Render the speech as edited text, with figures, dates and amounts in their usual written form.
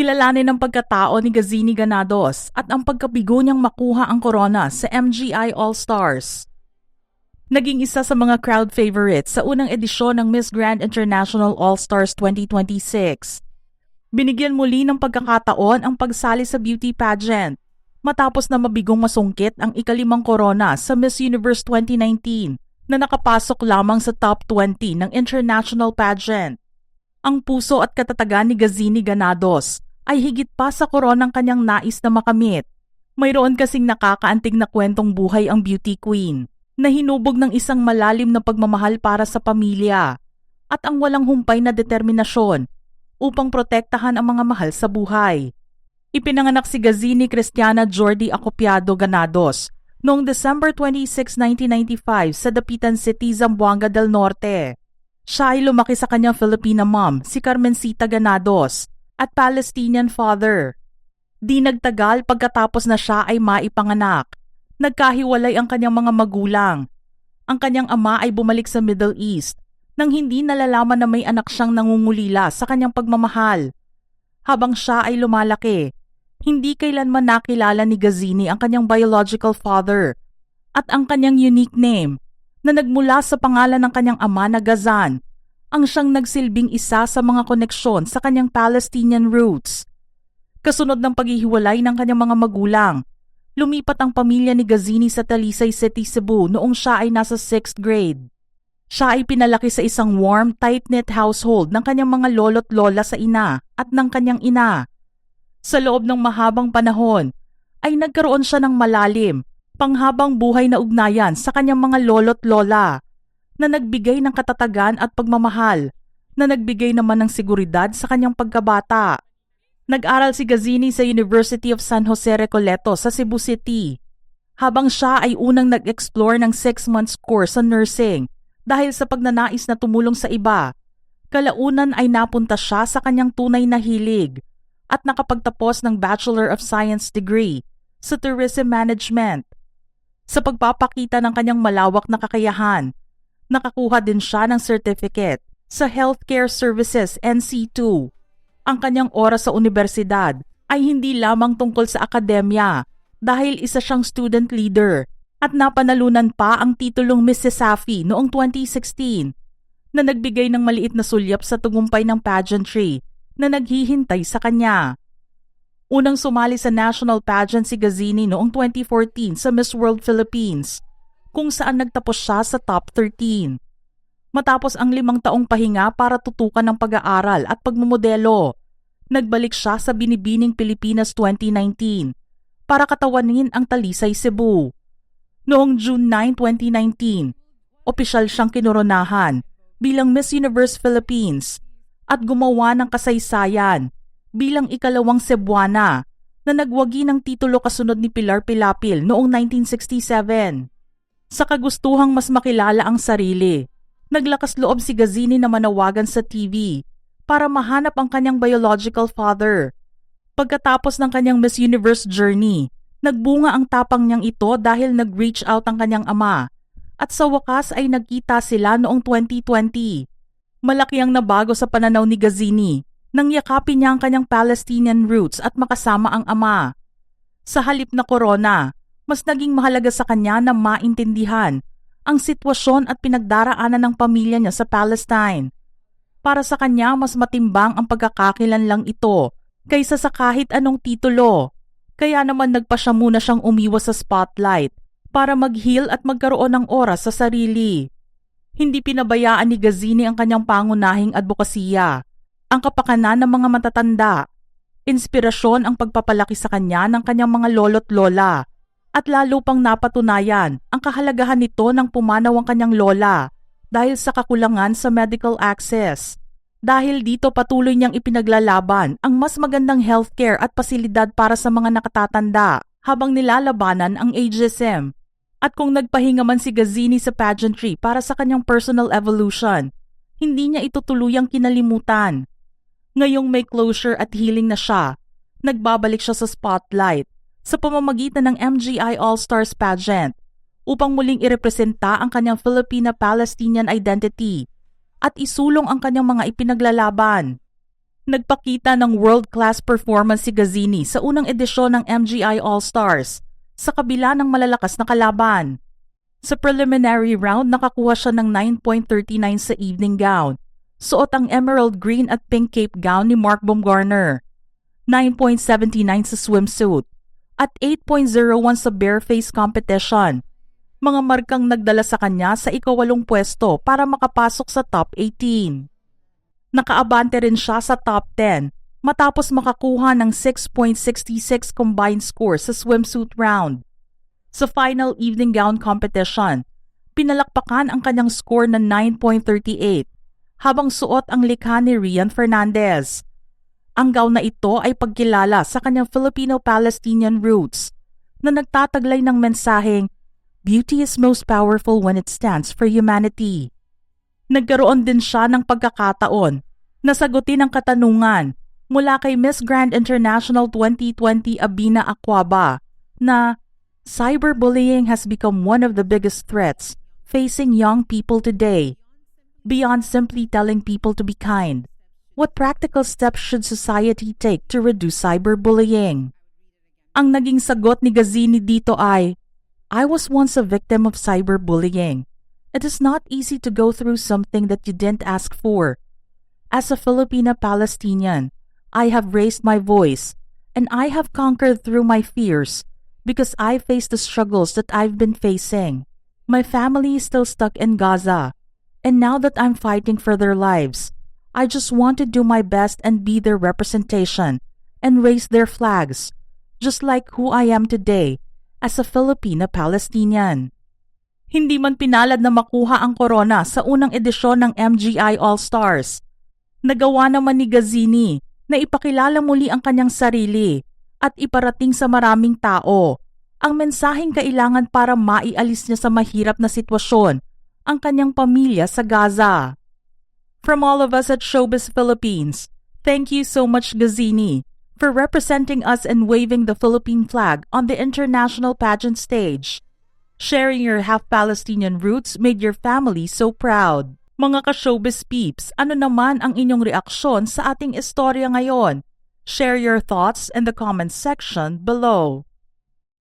Kilalanin ang pagkatao ni Gazini Granados at ang pagkabigo niyang makuha ang korona sa MGI All-Stars. Naging isa sa mga crowd favorites sa unang edisyon ng Miss Grand International All-Stars 2026. Binigyan muli ng pagkakataon ang pagsali sa beauty pageant matapos na mabigong masungkit ang ika-5 korona sa Miss Universe 2019 na nakapasok lamang sa top 20 ng international pageant. Ang puso at katatagan ni Gazini Granados ay higit pa sa koronang kanyang nais na makamit. Mayroon kasing nakakaantig na kwentong buhay ang beauty queen na hinubog ng isang malalim na pagmamahal para sa pamilya at ang walang humpay na determinasyon upang protektahan ang mga mahal sa buhay. Ipinanganak si Gazini Cristiana Jordi Acopiado Granados noong December 26, 1995 sa Dapitan City, Zamboanga del Norte. Siya ay lumaki sa kanyang Filipina mom, si Carmencita Granados, at Palestinian father. Di nagtagal pagkatapos na siya ay maipanganak. Nagkahiwalay ang kanyang mga magulang. Ang kanyang ama ay bumalik sa Middle East nang hindi nalalaman na may anak siyang nangungulila sa kanyang pagmamahal. Habang siya ay lumalaki, hindi kailanman nakilala ni Gazini ang kanyang biological father at ang kanyang unique name na nagmula sa pangalan ng kanyang ama na Gazan, ang siyang nagsilbing isa sa mga koneksyon sa kanyang Palestinian roots. Kasunod ng paghihiwalay ng kanyang mga magulang, lumipat ang pamilya ni Gazini sa Talisay City, Cebu noong siya ay nasa 6th grade. Siya ay pinalaki sa isang warm, tight-knit household ng kanyang mga lolo't lola sa ina at ng kanyang ina. Sa loob ng mahabang panahon, ay nagkaroon siya ng malalim, panghabang buhay na ugnayan sa kanyang mga lolo't lola na nagbigay ng katatagan at pagmamahal na nagbigay naman ng seguridad sa kanyang pagkabata. Nag-aral si Gazini sa University of San Jose Recoleto sa Cebu City. Habang siya ay unang nag-explore ng 6 months course sa nursing dahil sa pagnanais na tumulong sa iba, kalaunan ay napunta siya sa kanyang tunay na hilig at nakapagtapos ng Bachelor of Science degree sa Tourism Management. Sa pagpapakita ng kanyang malawak na kakayahan, nakakuha din siya ng certificate sa Healthcare Services NC2. Ang kanyang oras sa universidad ay hindi lamang tungkol sa akademya dahil isa siyang student leader at napanalunan pa ang titulong Miss Safi noong 2016 na nagbigay ng maliit na sulyap sa tagumpay ng pageantry na naghihintay sa kanya. Unang sumali sa national pageant si Gazini noong 2014 sa Miss World Philippines, kung saan nagtapos siya sa top 13. Matapos ang 5 taong pahinga para tutukan ng pag-aaral at pagmumodelo, nagbalik siya sa Binibining Pilipinas 2019 para katawanin ang Talisay Cebu. Noong June 9, 2019, opisyal siyang kinoronahan bilang Miss Universe Philippines at gumawa ng kasaysayan bilang ikalawang Cebuana na nagwagi ng titulo kasunod ni Pilar Pilapil noong 1967. Sa kagustuhang mas makilala ang sarili, naglakas loob si Gazini na manawagan sa TV para mahanap ang kanyang biological father. Pagkatapos ng kanyang Miss Universe journey, nagbunga ang tapang niyang ito dahil nag-reach out ang kanyang ama at sa wakas ay nagkita sila noong 2020. Malaki ang nabago sa pananaw ni Gazini nang yakapin niya ang kanyang Palestinian roots at makasama ang ama. Sa halip na korona, mas naging mahalaga sa kanya na maintindihan ang sitwasyon at pinagdaraanan ng pamilya niya sa Palestine. Para sa kanya, mas matimbang ang pagkakakilanlang ito kaysa sa kahit anong titulo. Kaya naman nagpa siya muna siyang umiwas sa spotlight para mag-heal at magkaroon ng oras sa sarili. Hindi pinabayaan ni Gazini ang kanyang pangunahing advokasya, ang kapakanan ng mga matatanda. Inspirasyon ang pagpapalaki sa kanya ng kanyang mga lolo't lola at lalo pang napatunayan ang kahalagahan nito ng pumanaw ang kanyang lola dahil sa kakulangan sa medical access. Dahil dito patuloy niyang ipinaglalaban ang mas magandang healthcare at pasilidad para sa mga nakatatanda habang nilalabanan ang ageism. At kung nagpahinga man si Gazini sa pageantry para sa kanyang personal evolution, hindi niya ito tuluyang kinalimutan. Ngayong may closure at healing na siya, nagbabalik siya sa spotlight sa pamamagitan ng MGI All-Stars pageant upang muling irepresenta ang kanyang Filipina-Palestinian identity at isulong ang kanyang mga ipinaglalaban. Nagpakita ng world-class performance si Gazzini sa unang edisyon ng MGI All-Stars sa kabila ng malalakas na kalaban. Sa preliminary round, nakakuha siya ng 9.39 sa evening gown. Suot ang emerald green at pink cape gown ni Mark Baumgartner. 9.79 sa swimsuit at 8.01 sa bareface competition. Mga markang nagdala sa kanya sa ika-8 pwesto para makapasok sa top 18. Nakaabante rin siya sa top 10 matapos makakuha ng 6.66 combined score sa swimsuit round. Sa final evening gown competition, pinalakpakan ang kanyang score na 9.38 habang suot ang likha ni Rian Fernandez. Ang gown na ito ay pagkilala sa kanyang Filipino-Palestinian roots na nagtataglay ng mensaheng "Beauty is most powerful when it stands for humanity." Nagkaroon din siya ng pagkakataon na sagutin ang katanungan mula kay Miss Grand International 2020 Abina Aquaba na cyberbullying has become one of the biggest threats facing young people today. Beyond simply telling people to be kind, what practical steps should society take to reduce cyberbullying? Ang naging sagot ni Gazzini dito ay, "I was once a victim of cyberbullying. It is not easy to go through something that you didn't ask for. As a Filipina-Palestinian, I have raised my voice and I have conquered through my fears because I faced the struggles that I've been facing. My family is still stuck in Gaza, and now that I'm fighting for their lives, I just want to do my best and be their representation and raise their flags, just like who I am today as a Filipina-Palestinian." Hindi man pinalad na makuha ang corona sa unang edisyon ng MGI All-Stars, nagawa naman ni Gazzini na ipakilala muli ang kanyang sarili at iparating sa maraming tao ang mensaheng kailangan para maialis niya sa mahirap na sitwasyon ang kanyang pamilya sa Gaza. From all of us at Showbiz Philippines, thank you so much, Gazzini, for representing us and waving the Philippine flag on the international pageant stage. Sharing your half-Palestinian roots made your family so proud. Mga ka-showbiz peeps, ano naman ang inyong reaksyon sa ating istorya ngayon? Share your thoughts in the comments section below.